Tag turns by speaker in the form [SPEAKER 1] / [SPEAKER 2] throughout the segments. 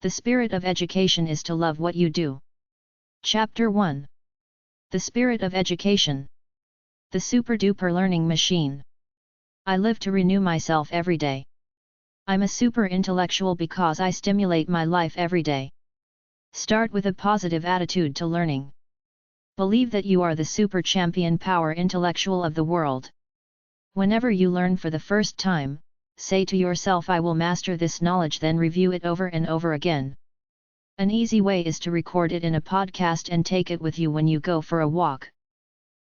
[SPEAKER 1] The spirit of education is to love what you do. Chapter 1. The spirit of education. The super-duper learning machine. I live to renew myself every day. I'm a super intellectual because I stimulate my life every day. Start with a positive attitude to learning. Believe that you are the super champion power intellectual of the world. Whenever you learn for the first time, say to yourself, I will master this knowledge, then review it over and over again. An easy way is to record it in a podcast and take it with you when you go for a walk.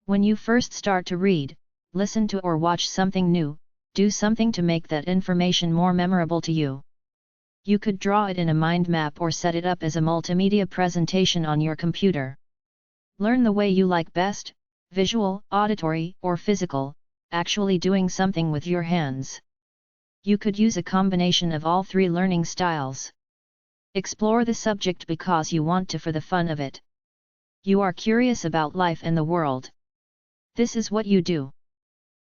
[SPEAKER 1] When you first start to read, listen to or watch something new, do something to make that information more memorable to you. You could draw it in a mind map or set it up as a multimedia presentation on your computer. Learn the way you like best, visual, auditory, or physical, actually doing something with your hands. You could use a combination of all three learning styles. Explore the subject because you want to for the fun of it. You are curious about life and the world. This is what you do.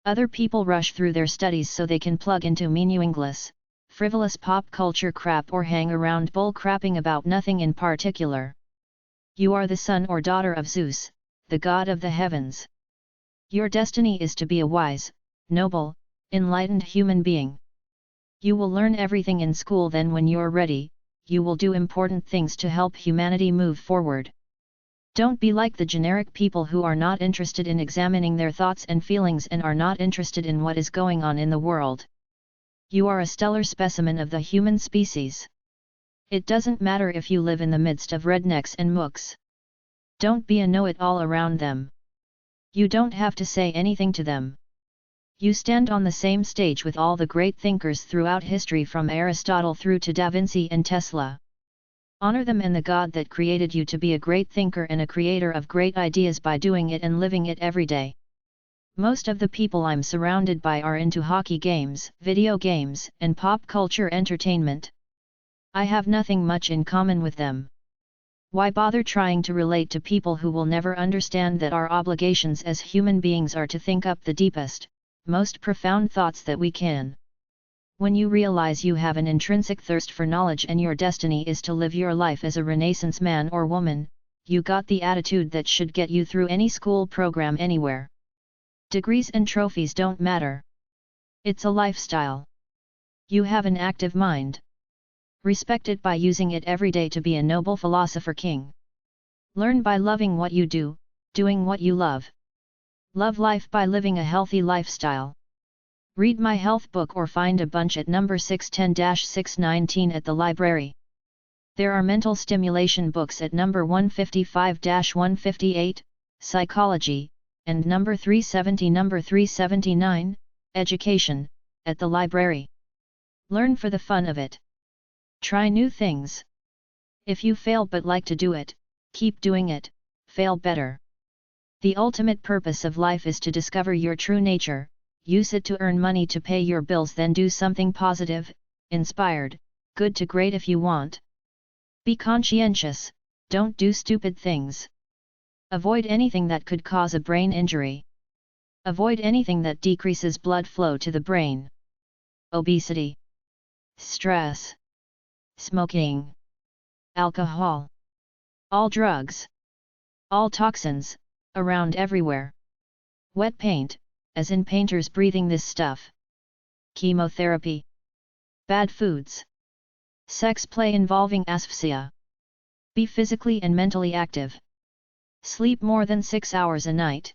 [SPEAKER 1] Other people rush through their studies so they can plug into meaningless, frivolous pop culture crap or hang around bull crapping about nothing in particular. You are the son or daughter of Zeus, the god of the heavens. Your destiny is to be a wise, noble, enlightened human being. You will learn everything in school, then when you're ready, you will do important things to help humanity move forward. Don't be like the generic people who are not interested in examining their thoughts and feelings and are not interested in what is going on in the world. You are a stellar specimen of the human species. It doesn't matter if you live in the midst of rednecks and mooks. Don't be a know-it-all around them. You don't have to say anything to them. You stand on the same stage with all the great thinkers throughout history, from Aristotle through to Da Vinci and Tesla. Honor them and the God that created you to be a great thinker and a creator of great ideas by doing it and living it every day. Most of the people I'm surrounded by are into hockey games, video games, and pop culture entertainment. I have nothing much in common with them. Why bother trying to relate to people who will never understand that our obligations as human beings are to think up the deepest, most profound thoughts that we can. When you realize you have an intrinsic thirst for knowledge and your destiny is to live your life as a Renaissance man or woman, you got the attitude that should get you through any school program anywhere. Degrees and trophies don't matter. It's a lifestyle. You have an active mind. Respect it by using it every day to be a noble philosopher king. Learn by loving what you do, doing what you love. Love life by living a healthy lifestyle. Read my health book or find a bunch at number 610-619 at the library. There are mental stimulation books at number 155-158, psychology, and number 379, education, at the library. Learn for the fun of it. Try new things. If you fail but like to do it, keep doing it, fail better. The ultimate purpose of life is to discover your true nature, use it to earn money to pay your bills, then do something positive, inspired, good to great if you want. Be conscientious, don't do stupid things. Avoid anything that could cause a brain injury. Avoid anything that decreases blood flow to the brain. Obesity, stress, smoking, alcohol, all drugs, all toxins, around everywhere. Wet paint, as in painters breathing this stuff. Chemotherapy. Bad foods. Sex play involving asphyxia. Be physically and mentally active. Sleep more than 6 hours a night.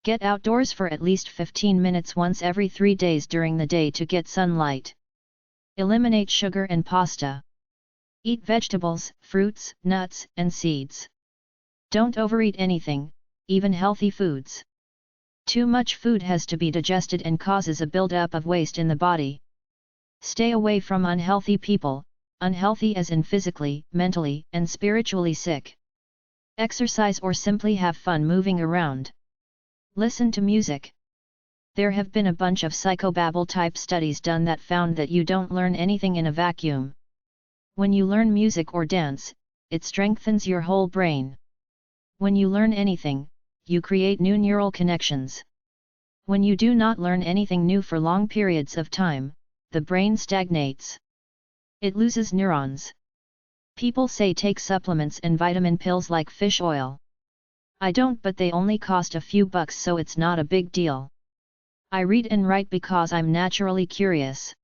[SPEAKER 1] Get outdoors for at least 15 minutes once every 3 days during the day to get sunlight. Eliminate sugar and pasta. Eat vegetables, fruits, nuts, and seeds. Don't overeat anything, even healthy foods. Too much food has to be digested and causes a buildup of waste in the body. Stay away from unhealthy people, unhealthy as in physically, mentally, and spiritually sick. Exercise or simply have fun moving around. Listen to music. There have been a bunch of psychobabble type studies done that found that you don't learn anything in a vacuum. When you learn music or dance, it strengthens your whole brain. When you learn anything, you create new neural connections. When you do not learn anything new for long periods of time, the brain stagnates. It loses neurons. People say take supplements and vitamin pills like fish oil. I don't, but they only cost a few bucks, so it's not a big deal. I read and write because I'm naturally curious.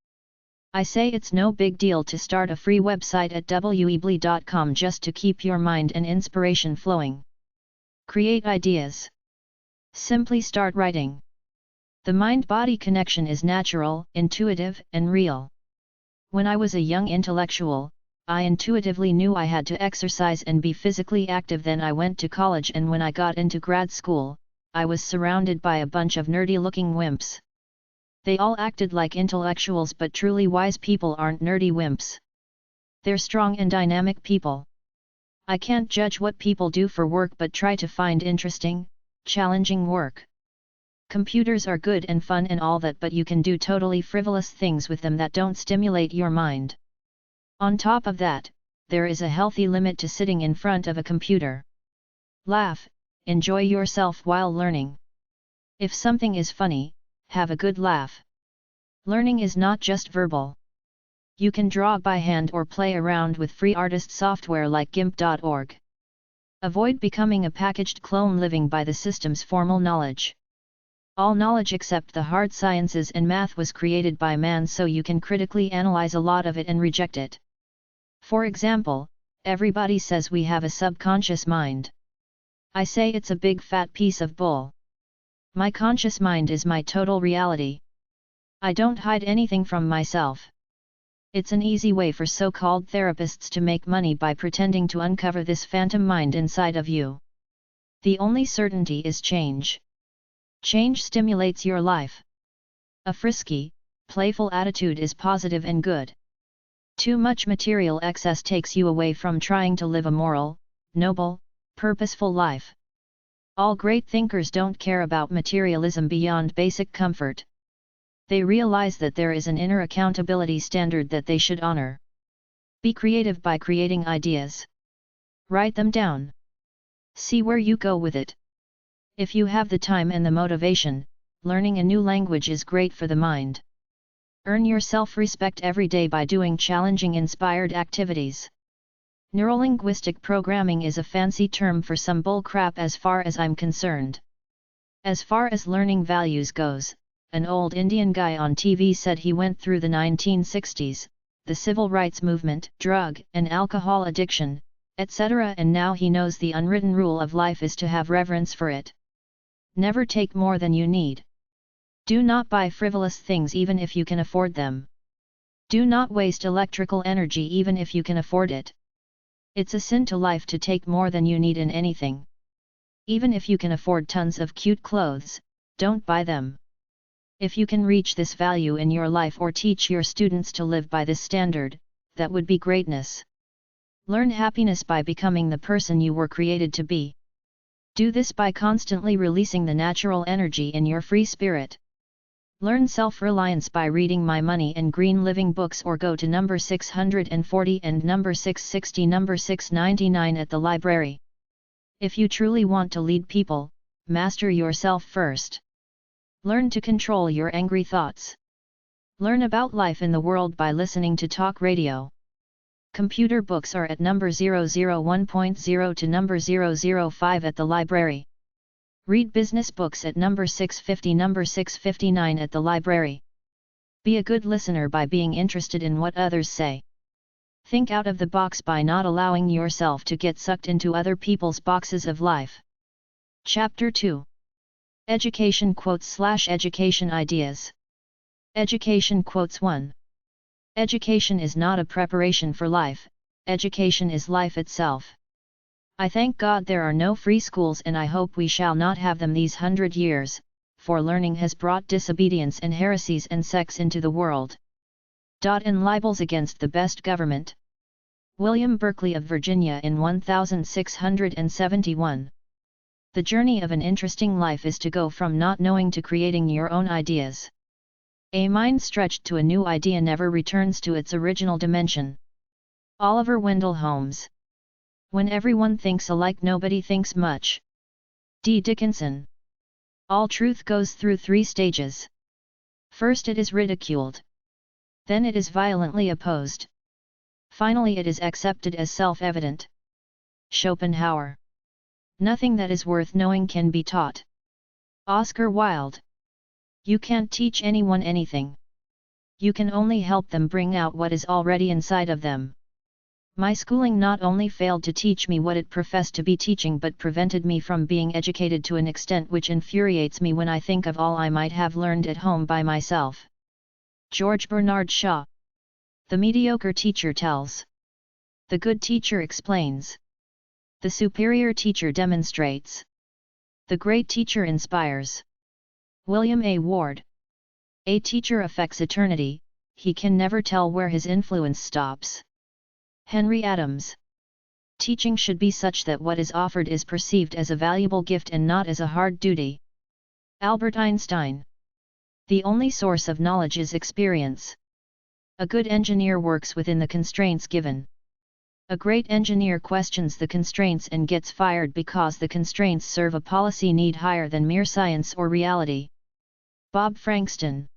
[SPEAKER 1] I say it's no big deal to start a free website at weebly.com just to keep your mind and inspiration flowing. Create ideas. Simply start writing. The mind-body connection is natural, intuitive, and real. When I was a young intellectual, I intuitively knew I had to exercise and be physically active. Then I went to college, and when I got into grad school, I was surrounded by a bunch of nerdy-looking wimps. They all acted like intellectuals, but truly wise people aren't nerdy wimps. They're strong and dynamic people. I can't judge what people do for work, but try to find interesting, challenging work. Computers are good and fun and all that, but you can do totally frivolous things with them that don't stimulate your mind. On top of that, there is a healthy limit to sitting in front of a computer. Laugh, enjoy yourself while learning. If something is funny, have a good laugh. Learning is not just verbal. You can draw by hand or play around with free artist software like GIMP.org. Avoid becoming a packaged clone living by the system's formal knowledge. All knowledge except the hard sciences and math was created by man, so you can critically analyze a lot of it and reject it. For example, everybody says we have a subconscious mind. I say it's a big fat piece of bull. My conscious mind is my total reality. I don't hide anything from myself. It's an easy way for so-called therapists to make money by pretending to uncover this phantom mind inside of you. The only certainty is change. Change stimulates your life. A frisky, playful attitude is positive and good. Too much material excess takes you away from trying to live a moral, noble, purposeful life. All great thinkers don't care about materialism beyond basic comfort. They realize that there is an inner accountability standard that they should honor. Be creative by creating ideas. Write them down. See where you go with it. If you have the time and the motivation, learning a new language is great for the mind. Earn your self-respect every day by doing challenging, inspired activities. Neurolinguistic programming is a fancy term for some bull crap as far as I'm concerned. As far as learning values goes, an old Indian guy on TV said he went through the 1960s, the civil rights movement, drug and alcohol addiction, etc., and now he knows the unwritten rule of life is to have reverence for it. Never take more than you need. Do not buy frivolous things even if you can afford them. Do not waste electrical energy even if you can afford it. It's a sin to life to take more than you need in anything. Even if you can afford tons of cute clothes, don't buy them. If you can reach this value in your life or teach your students to live by this standard, that would be greatness. Learn happiness by becoming the person you were created to be. Do this by constantly releasing the natural energy in your free spirit. Learn self-reliance by reading My Money and Green Living books, or go to number 640 and number 660, number 699 at the library. If you truly want to lead people, master yourself first. Learn to control your angry thoughts. Learn about life in the world by listening to talk radio. Computer books are at number 001.0 to number 005 at the library. Read business books at number 650, number 659 at the library. Be a good listener by being interested in what others say. Think out of the box by not allowing yourself to get sucked into other people's boxes of life. Chapter 2. Education /Education Ideas. Education 1. Education is not a preparation for life, education is life itself. I thank God there are no free schools, and I hope we shall not have them these 100 years, for learning has brought disobedience and heresies and sects into the world. And libels against the best government. William Berkeley of Virginia in 1671. The journey of an interesting life is to go from not knowing to creating your own ideas. A mind stretched to a new idea never returns to its original dimension. Oliver Wendell Holmes. When everyone thinks alike, nobody thinks much. D. Dickinson. All truth goes through 3 stages. First it is ridiculed. Then it is violently opposed. Finally it is accepted as self-evident. Schopenhauer. Nothing that is worth knowing can be taught. Oscar Wilde. You can't teach anyone anything. You can only help them bring out what is already inside of them. My schooling not only failed to teach me what it professed to be teaching but prevented me from being educated to an extent which infuriates me when I think of all I might have learned at home by myself. George Bernard Shaw. The mediocre teacher tells. The good teacher explains. The superior teacher demonstrates. The great teacher inspires. William A. Ward. A teacher affects eternity, he can never tell where his influence stops. Henry Adams. Teaching should be such that what is offered is perceived as a valuable gift and not as a hard duty. Albert Einstein. The only source of knowledge is experience. A good engineer works within the constraints given. A great engineer questions the constraints and gets fired because the constraints serve a policy need higher than mere science or reality. Bob Frankston.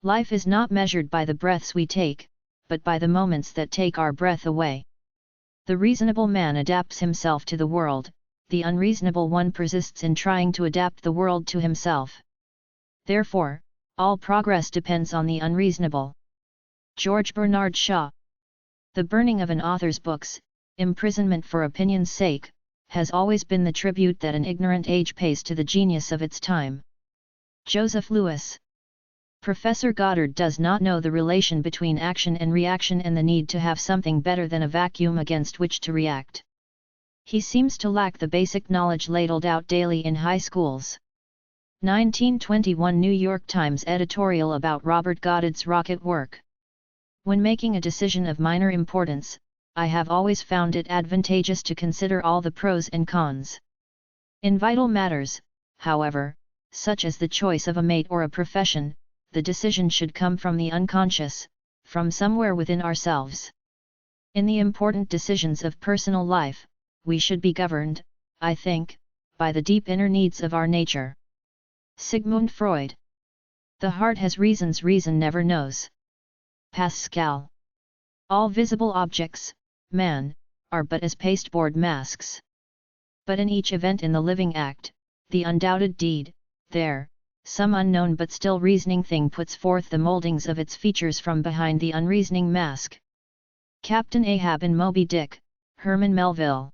[SPEAKER 1] Life is not measured by the breaths we take, but by the moments that take our breath away. The reasonable man adapts himself to the world, the unreasonable one persists in trying to adapt the world to himself. Therefore, all progress depends on the unreasonable. George Bernard Shaw. The burning of an author's books, imprisonment for opinion's sake, has always been the tribute that an ignorant age pays to the genius of its time. Joseph Lewis. Professor Goddard does not know the relation between action and reaction and the need to have something better than a vacuum against which to react. He seems to lack the basic knowledge ladled out daily in high schools. 1921 New York Times editorial about Robert Goddard's rocket work. When making a decision of minor importance, I have always found it advantageous to consider all the pros and cons. In vital matters, however, such as the choice of a mate or a profession, the decision should come from the unconscious, from somewhere within ourselves. In the important decisions of personal life, we should be governed, I think, by the deep inner needs of our nature. Sigmund Freud. The heart has reasons reason never knows. Pascal. All visible objects, man, are but as pasteboard masks. But in each event in the living act, the undoubted deed, there, some unknown but still reasoning thing puts forth the moldings of its features from behind the unreasoning mask. Captain Ahab in Moby Dick, Herman Melville.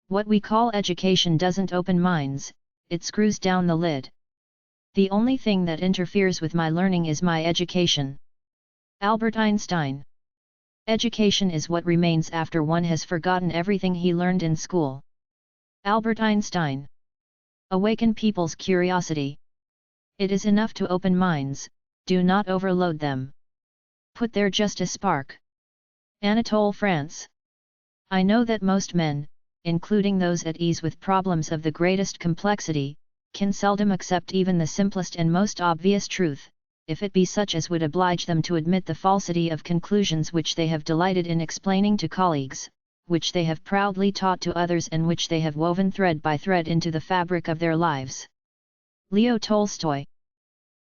[SPEAKER 1] What we call education doesn't open minds, it screws down the lid. The only thing that interferes with my learning is my education. Albert Einstein. Education is what remains after one has forgotten everything he learned in school. Albert Einstein. Awaken people's curiosity. It is enough to open minds, do not overload them. Put there just a spark. Anatole France. I know that most men, including those at ease with problems of the greatest complexity, can seldom accept even the simplest and most obvious truth, if it be such as would oblige them to admit the falsity of conclusions which they have delighted in explaining to colleagues, which they have proudly taught to others and which they have woven thread by thread into the fabric of their lives. Leo Tolstoy.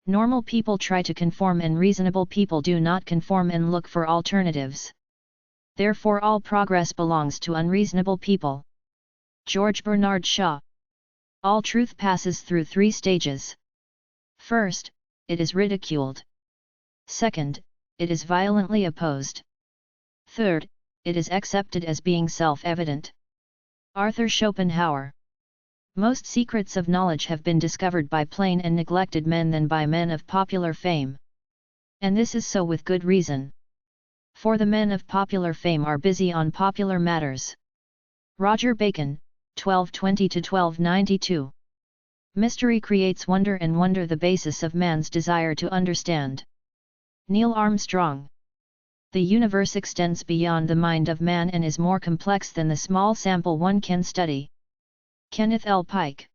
[SPEAKER 1] Normal people try to conform and reasonable people do not conform and look for alternatives. Therefore all progress belongs to unreasonable people. George Bernard Shaw. All truth passes through 3 stages. First, it is ridiculed. Second, it is violently opposed. Third, it is accepted as being self-evident. Arthur Schopenhauer. Most secrets of knowledge have been discovered by plain and neglected men than by men of popular fame. And this is so with good reason. For the men of popular fame are busy on popular matters. Roger Bacon, 1220–1292. Mystery creates wonder and wonder the basis of man's desire to understand. Neil Armstrong. The universe extends beyond the mind of man and is more complex than the small sample one can study. Kenneth L. Pike.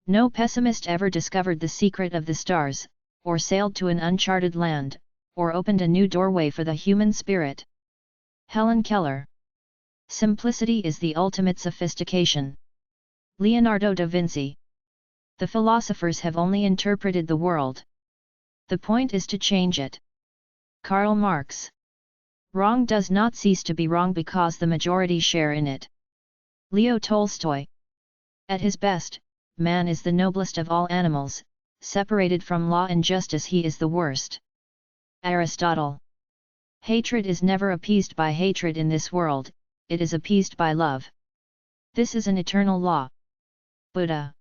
[SPEAKER 1] No pessimist ever discovered the secret of the stars, or sailed to an uncharted land, or opened a new doorway for the human spirit. Helen Keller. Simplicity is the ultimate sophistication. Leonardo da Vinci. The philosophers have only interpreted the world. The point is to change it. Karl Marx. Wrong does not cease to be wrong because the majority share in it. Leo Tolstoy. At his best, man is the noblest of all animals, separated from law and justice he is the worst. Aristotle. Hatred is never appeased by hatred in this world, it is appeased by love. This is an eternal law. Buddha.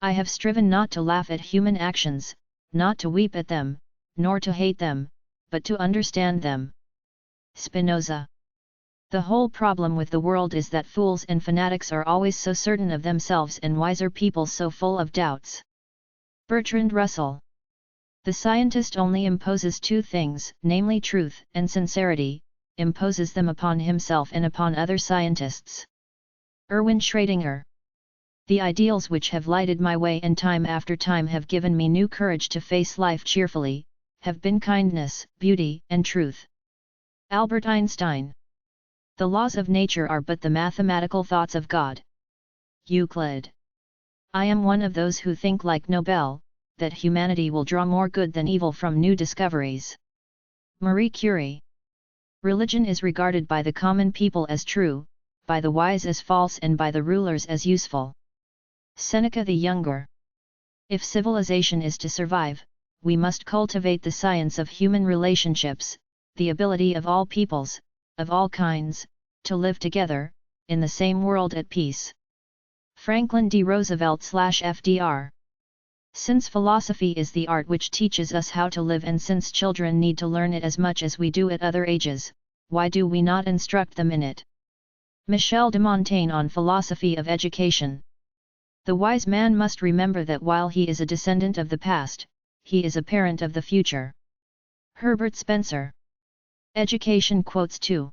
[SPEAKER 1] I have striven not to laugh at human actions, not to weep at them, nor to hate them, but to understand them. Spinoza. The whole problem with the world is that fools and fanatics are always so certain of themselves and wiser people so full of doubts. Bertrand Russell. The scientist only imposes two things, namely truth and sincerity, imposes them upon himself and upon other scientists. Erwin Schrödinger. The ideals which have lighted my way and time after time have given me new courage to face life cheerfully, have been kindness, beauty, and truth. Albert Einstein. The laws of nature are but the mathematical thoughts of God. Euclid. I am one of those who think like Nobel, that humanity will draw more good than evil from new discoveries. Marie Curie. Religion is regarded by the common people as true, by the wise as false and by the rulers as useful. Seneca the Younger. If civilization is to survive, we must cultivate the science of human relationships, the ability of all peoples, of all kinds, to live together, in the same world at peace. Franklin D. Roosevelt/FDR. Since philosophy is the art which teaches us how to live and since children need to learn it as much as we do at other ages, why do we not instruct them in it? Michel de Montaigne on philosophy of education. The wise man must remember that while he is a descendant of the past, he is a parent of the future. Herbert Spencer. Education quotes 2.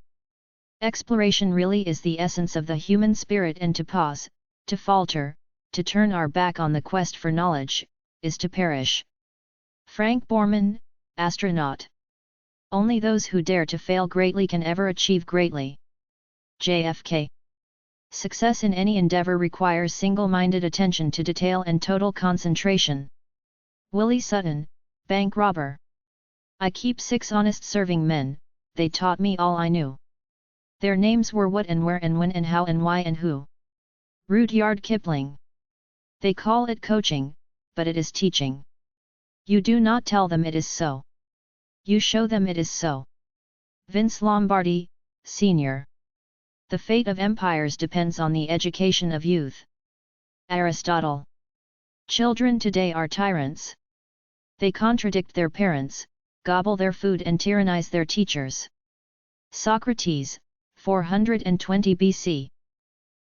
[SPEAKER 1] Exploration really is the essence of the human spirit, and to pause, to falter, to turn our back on the quest for knowledge, is to perish. Frank Borman, astronaut. Only those who dare to fail greatly can ever achieve greatly. JFK. Success in any endeavor requires single-minded attention to detail and total concentration. Willie Sutton, bank robber. I keep 6 honest serving men, they taught me all I knew. Their names were what and where and when and how and why and who. Rudyard Kipling. They call it coaching, but it is teaching. You do not tell them it is so. You show them it is so. Vince Lombardi, Sr. The fate of empires depends on the education of youth. Aristotle. Children today are tyrants. They contradict their parents, gobble their food and tyrannize their teachers. Socrates, 420 BC.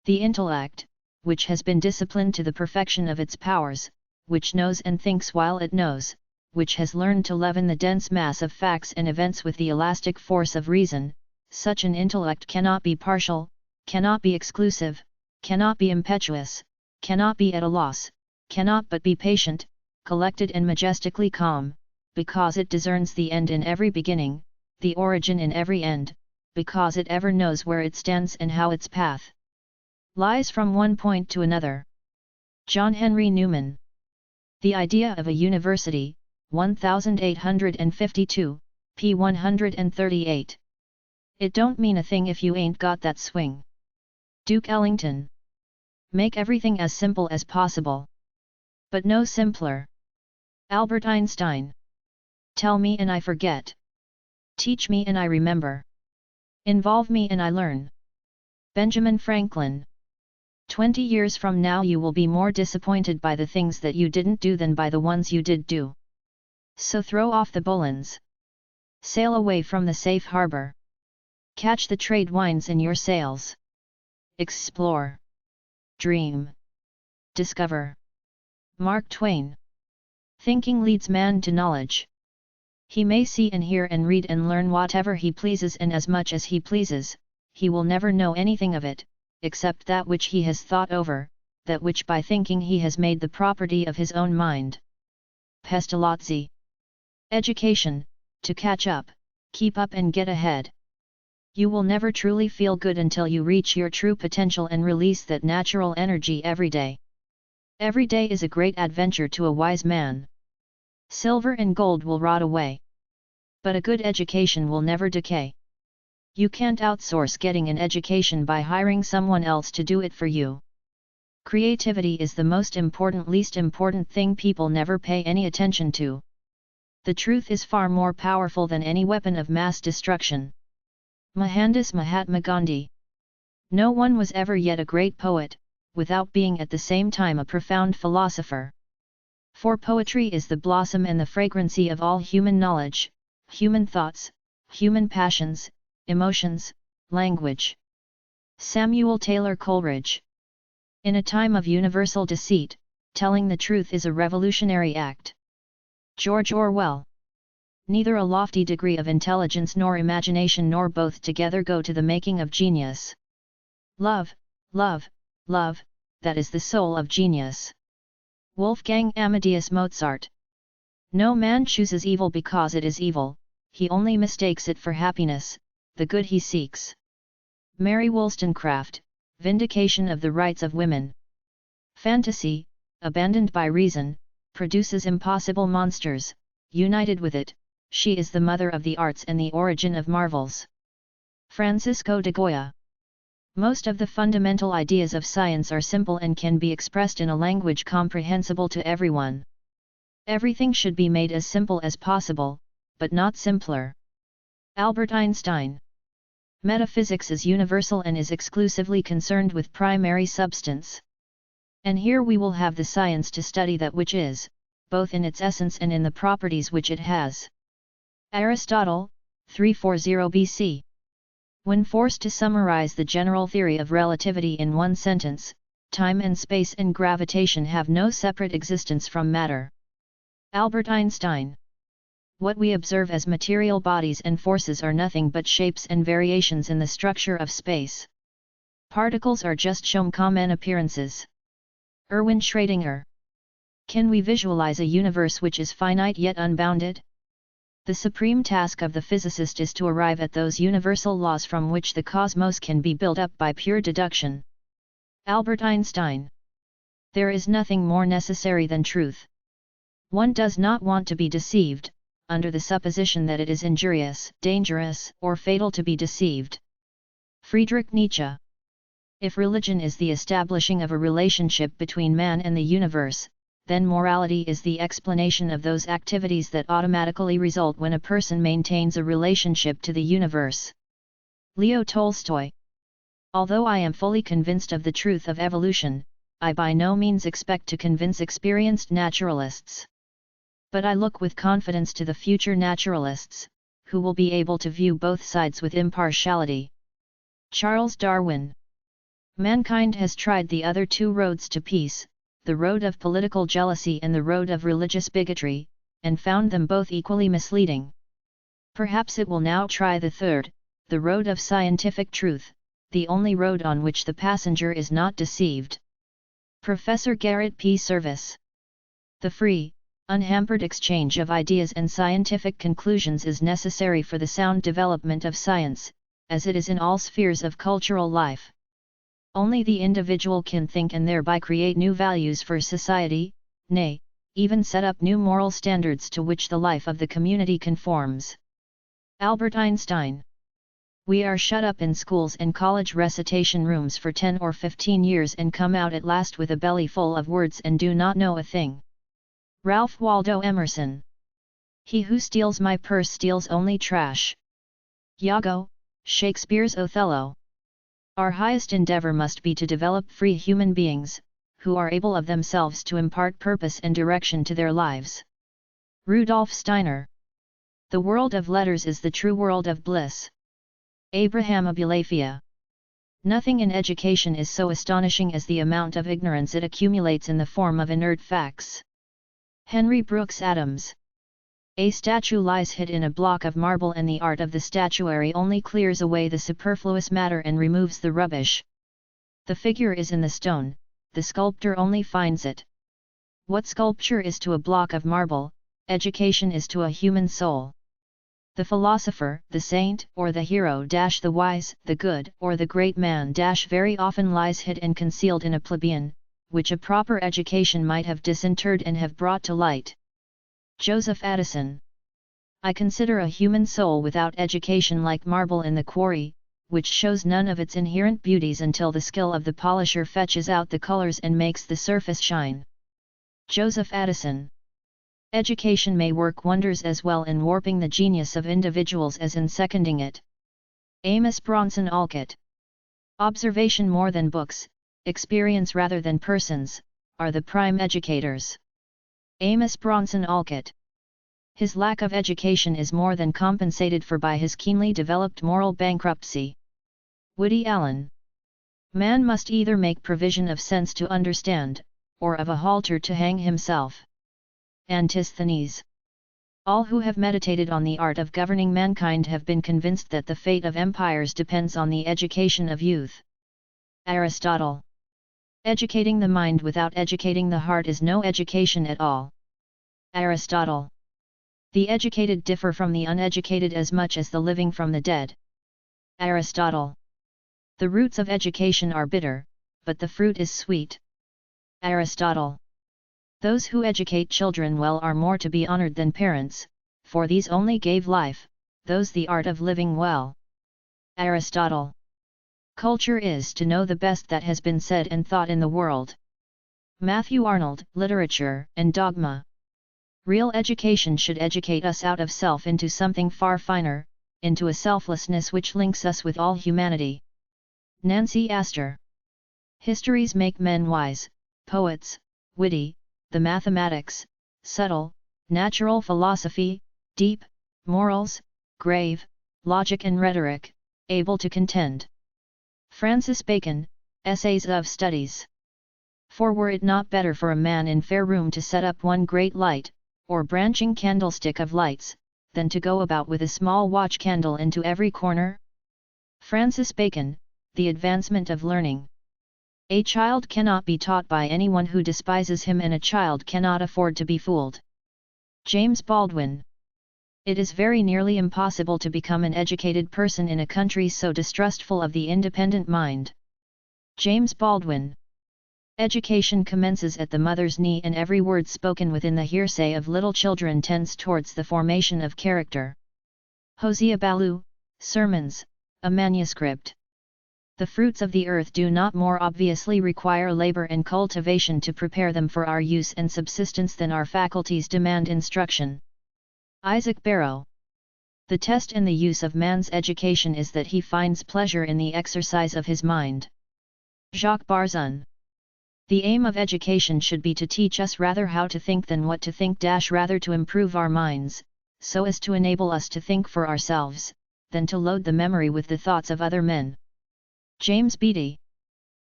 [SPEAKER 1] The intellect, which has been disciplined to the perfection of its powers, which knows and thinks while it knows, which has learned to leaven the dense mass of facts and events with the elastic force of reason, such an intellect cannot be partial, cannot be exclusive, cannot be impetuous, cannot be at a loss, cannot but be patient, collected and majestically calm, because it discerns the end in every beginning, the origin in every end, because it ever knows where it stands and how its path lies from one point to another. John Henry Newman. The idea of a university, 1852, p. 138. It don't mean a thing if you ain't got that swing. Duke Ellington. Make everything as simple as possible. But no simpler. Albert Einstein. Tell me and I forget. Teach me and I remember. Involve me and I learn. Benjamin Franklin. 20 years from now you will be more disappointed by the things that you didn't do than by the ones you did do. So throw off the bowlines. Sail away from the safe harbor. Catch the trade winds in your sails. Explore. Dream. Discover. Mark Twain. Thinking leads man to knowledge. He may see and hear and read and learn whatever he pleases and as much as he pleases, he will never know anything of it, except that which he has thought over, that which by thinking he has made the property of his own mind. Pestalozzi. Education, to catch up, keep up and get ahead. You will never truly feel good until you reach your true potential and release that natural energy every day. Every day is a great adventure to a wise man. Silver and gold will rot away. But a good education will never decay. You can't outsource getting an education by hiring someone else to do it for you. Creativity is the least important thing people never pay any attention to. The truth is far more powerful than any weapon of mass destruction. Mohandas Mahatma Gandhi. No one was ever yet a great poet, without being at the same time a profound philosopher. For poetry is the blossom and the fragrancy of all human knowledge, human thoughts, human passions, emotions, language. Samuel Taylor Coleridge. In a time of universal deceit, telling the truth is a revolutionary act. George Orwell. Neither a lofty degree of intelligence nor imagination nor both together go to the making of genius. Love, love, love, that is the soul of genius. Wolfgang Amadeus Mozart. No man chooses evil because it is evil, he only mistakes it for happiness, the good he seeks. Mary Wollstonecraft, Vindication of the Rights of Women. Fantasy, abandoned by reason, produces impossible monsters, united with it, she is the mother of the arts and the origin of marvels. Francisco de Goya. Most of the fundamental ideas of science are simple and can be expressed in a language comprehensible to everyone. Everything should be made as simple as possible, but not simpler. Albert Einstein. Metaphysics is universal and is exclusively concerned with primary substance. And here we will have the science to study that which is, both in its essence and in the properties which it has. Aristotle, 340 BC. When forced to summarize the general theory of relativity in one sentence, time and space and gravitation have no separate existence from matter. Albert Einstein. What we observe as material bodies and forces are nothing but shapes and variations in the structure of space. Particles are just common appearances. Erwin Schrödinger. Can we visualize a universe which is finite yet unbounded? The supreme task of the physicist is to arrive at those universal laws from which the cosmos can be built up by pure deduction. Albert Einstein. There is nothing more necessary than truth. One does not want to be deceived, under the supposition that it is injurious, dangerous, or fatal to be deceived. Friedrich Nietzsche. If religion is the establishing of a relationship between man and the universe, then morality is the explanation of those activities that automatically result when a person maintains a relationship to the universe. Leo Tolstoy. Although I am fully convinced of the truth of evolution, I by no means expect to convince experienced naturalists. But I look with confidence to the future naturalists, who will be able to view both sides with impartiality. Charles Darwin. Mankind has tried the other two roads to peace, the road of political jealousy and the road of religious bigotry, and found them both equally misleading. Perhaps it will now try the third, the road of scientific truth, the only road on which the passenger is not deceived. Professor Garrett P. Service. The free, unhampered exchange of ideas and scientific conclusions is necessary for the sound development of science, as it is in all spheres of cultural life. Only the individual can think and thereby create new values for society, nay, even set up new moral standards to which the life of the community conforms. Albert Einstein. We are shut up in schools and college recitation rooms for 10 or 15 years and come out at last with a belly full of words and do not know a thing. Ralph Waldo Emerson. He who steals my purse steals only trash. Iago, Shakespeare's Othello. Our highest endeavor must be to develop free human beings, who are able of themselves to impart purpose and direction to their lives. Rudolf Steiner. The world of letters is the true world of bliss. Abraham Abulafia. Nothing in education is so astonishing as the amount of ignorance it accumulates in the form of inert facts. Henry Brooks Adams. A statue lies hid in a block of marble and the art of the statuary only clears away the superfluous matter and removes the rubbish. The figure is in the stone, the sculptor only finds it. What sculpture is to a block of marble, education is to a human soul. The philosopher, the saint, or the hero the wise, the good, or the great man very often lies hid and concealed in a plebeian, which a proper education might have disinterred and have brought to light. Joseph Addison. I consider a human soul without education like marble in the quarry, which shows none of its inherent beauties until the skill of the polisher fetches out the colors and makes the surface shine. Joseph Addison. Education may work wonders as well in warping the genius of individuals as in seconding it. Amos Bronson Alcott. Observation more than books, experience rather than persons, are the prime educators. Amos Bronson Alcott. His lack of education is more than compensated for by his keenly developed moral bankruptcy. Woody Allen. Man must either make provision of sense to understand, or of a halter to hang himself. Antisthenes. All who have meditated on the art of governing mankind have been convinced that the fate of empires depends on the education of youth. Aristotle. Educating the mind without educating the heart is no education at all. Aristotle. The educated differ from the uneducated as much as the living from the dead. Aristotle. The roots of education are bitter, but the fruit is sweet. Aristotle. Those who educate children well are more to be honored than parents, for these only gave life, those the art of living well. Aristotle. Culture is to know the best that has been said and thought in the world. Matthew Arnold, Literature and Dogma. Real education should educate us out of self into something far finer, into a selflessness which links us with all humanity. Nancy Astor. Histories make men wise, poets, witty, the mathematics, subtle, natural philosophy, deep, morals, grave, logic and rhetoric, able to contend. Francis Bacon, Essays of Studies. For were it not better for a man in fair room to set up one great light, or branching candlestick of lights, than to go about with a small watch candle into every corner? Francis Bacon, The Advancement of Learning. A child cannot be taught by anyone who despises him, and a child cannot afford to be fooled. James Baldwin. It is very nearly impossible to become an educated person in a country so distrustful of the independent mind. James Baldwin. Education commences at the mother's knee, and every word spoken within the hearsay of little children tends towards the formation of character. Hosea Ballou, Sermons, a manuscript. The fruits of the earth do not more obviously require labor and cultivation to prepare them for our use and subsistence than our faculties demand instruction. Isaac Barrow. The test in the use of man's education is that he finds pleasure in the exercise of his mind. Jacques Barzun. The aim of education should be to teach us rather how to think than what to think, rather to improve our minds, so as to enable us to think for ourselves, than to load the memory with the thoughts of other men. James Beattie.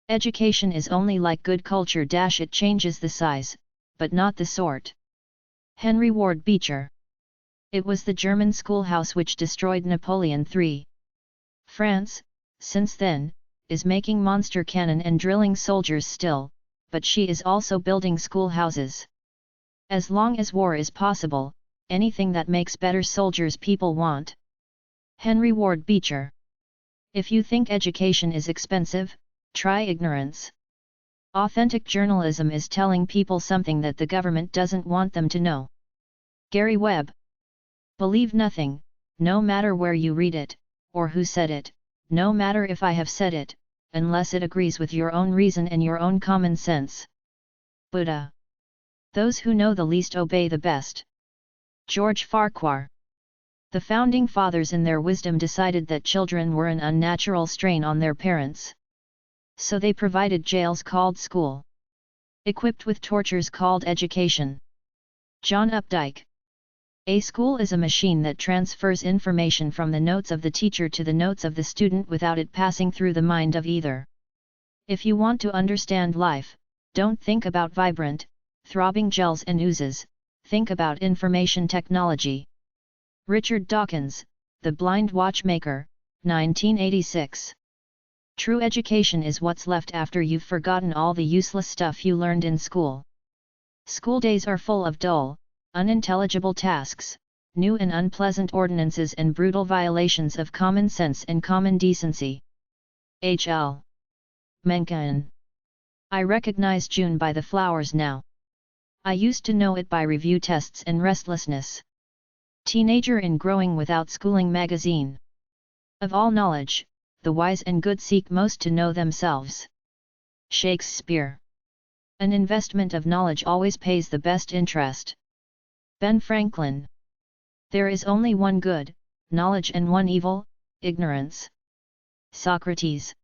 [SPEAKER 1] Education is only like good culture, it changes the size, but not the sort. Henry Ward Beecher. It was the German schoolhouse which destroyed Napoleon III. France, since then, is making monster cannon and drilling soldiers still, but she is also building schoolhouses. As long as war is possible, anything that makes better soldiers people want. Henry Ward Beecher. If you think education is expensive, try ignorance. Authentic journalism is telling people something that the government doesn't want them to know. Gary Webb. Believe nothing, no matter where you read it, or who said it, no matter if I have said it, unless it agrees with your own reason and your own common sense. Buddha. Those who know the least obey the best. George Farquhar. The Founding Fathers in their wisdom decided that children were an unnatural strain on their parents. So they provided jails called school, equipped with tortures called education. John Updike. A school is a machine that transfers information from the notes of the teacher to the notes of the student without it passing through the mind of either. If you want to understand life, don't think about vibrant, throbbing gels and oozes, think about information technology. Richard Dawkins, The Blind Watchmaker, 1986. True education is what's left after you've forgotten all the useless stuff you learned in school. School days are full of dull, unintelligible tasks, new and unpleasant ordinances and brutal violations of common sense and common decency. H.L. Mencken. I recognize June by the flowers now. I used to know it by review tests and restlessness. Teenager in Growing Without Schooling magazine. Of all knowledge, the wise and good seek most to know themselves. Shakespeare. An investment of knowledge always pays the best interest. Ben Franklin. There is only one good, knowledge, and one evil, ignorance. Socrates.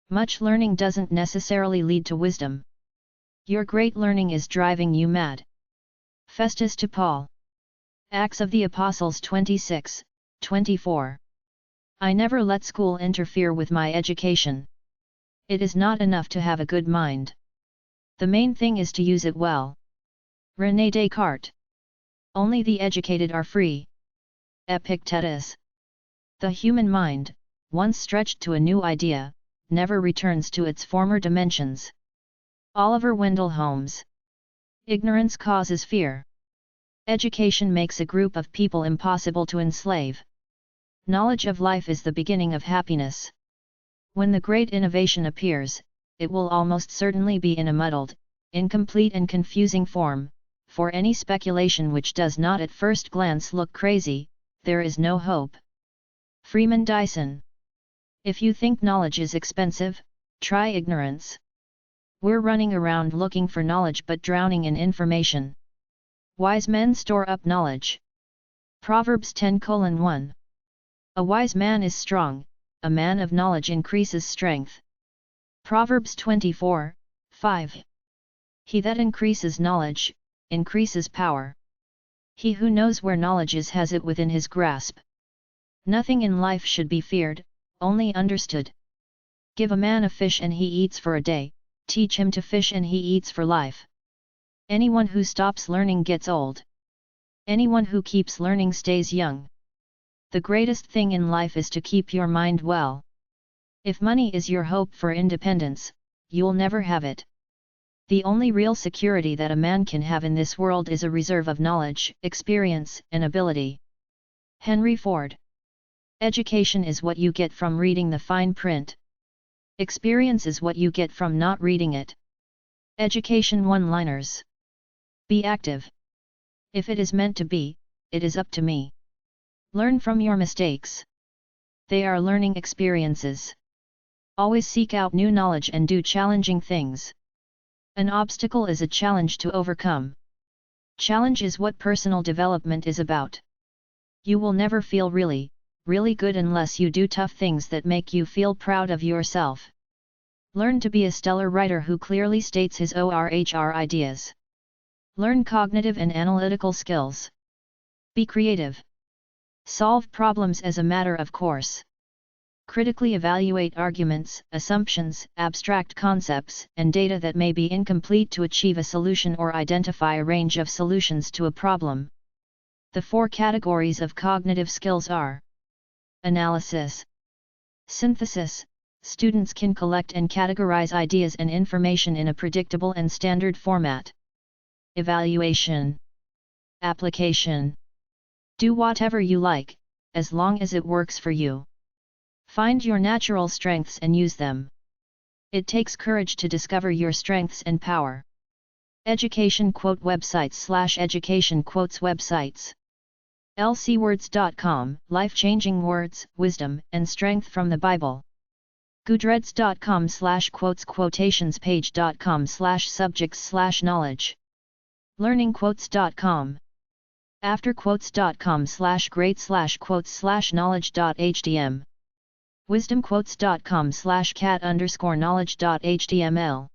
[SPEAKER 1] Much learning doesn't necessarily lead to wisdom. Your great learning is driving you mad. Festus to Paul. Acts of the Apostles 26:24. I never let school interfere with my education. It is not enough to have a good mind. The main thing is to use it well. René Descartes. Only the educated are free. Epictetus. The human mind, once stretched to a new idea, never returns to its former dimensions. Oliver Wendell Holmes. Ignorance causes fear. Education makes a group of people impossible to enslave. Knowledge of life is the beginning of happiness. When the great innovation appears, it will almost certainly be in a muddled, incomplete and confusing form. For any speculation which does not at first glance look crazy, there is no hope. Freeman Dyson. If you think knowledge is expensive, try ignorance. We're running around looking for knowledge but drowning in information. Wise men store up knowledge. Proverbs 10:1. A wise man is strong, a man of knowledge increases strength. Proverbs 24:5. He that increases knowledge, increases power. He who knows where knowledge is has it within his grasp. Nothing in life should be feared, only understood. Give a man a fish and he eats for a day, teach him to fish and he eats for life. Anyone who stops learning gets old. Anyone who keeps learning stays young. The greatest thing in life is to keep your mind well. If money is your hope for independence, you'll never have it. The only real security that a man can have in this world is a reserve of knowledge, experience, and ability. Henry Ford. Education is what you get from reading the fine print. Experience is what you get from not reading it. Education one-liners. Be active. If it is meant to be, it is up to me. Learn from your mistakes. They are learning experiences. Always seek out new knowledge and do challenging things. An obstacle is a challenge to overcome. Challenge is what personal development is about. You will never feel really good unless you do tough things that make you feel proud of yourself. Learn to be a stellar writer who clearly states his or/her ideas. Learn cognitive and analytical skills. Be creative. Solve problems as a matter of course. Critically evaluate arguments, assumptions, abstract concepts, and data that may be incomplete to achieve a solution or identify a range of solutions to a problem. The 4 categories of cognitive skills are: analysis, synthesis. Students can collect and categorize ideas and information in a predictable and standard format. Evaluation, application. Do whatever you like, as long as it works for you. Find your natural strengths and use them. It takes courage to discover your strengths and power. Education quote websites / education quotes websites. lcwords.com, life-changing words, wisdom, and strength from the Bible. goodreads.com / quotes quotationspage.com / subjects / knowledge. learningquotes.com. afterquotes.com / great / quotes / knowledge.htm. wisdomquotes.com / cat_knowledge.html.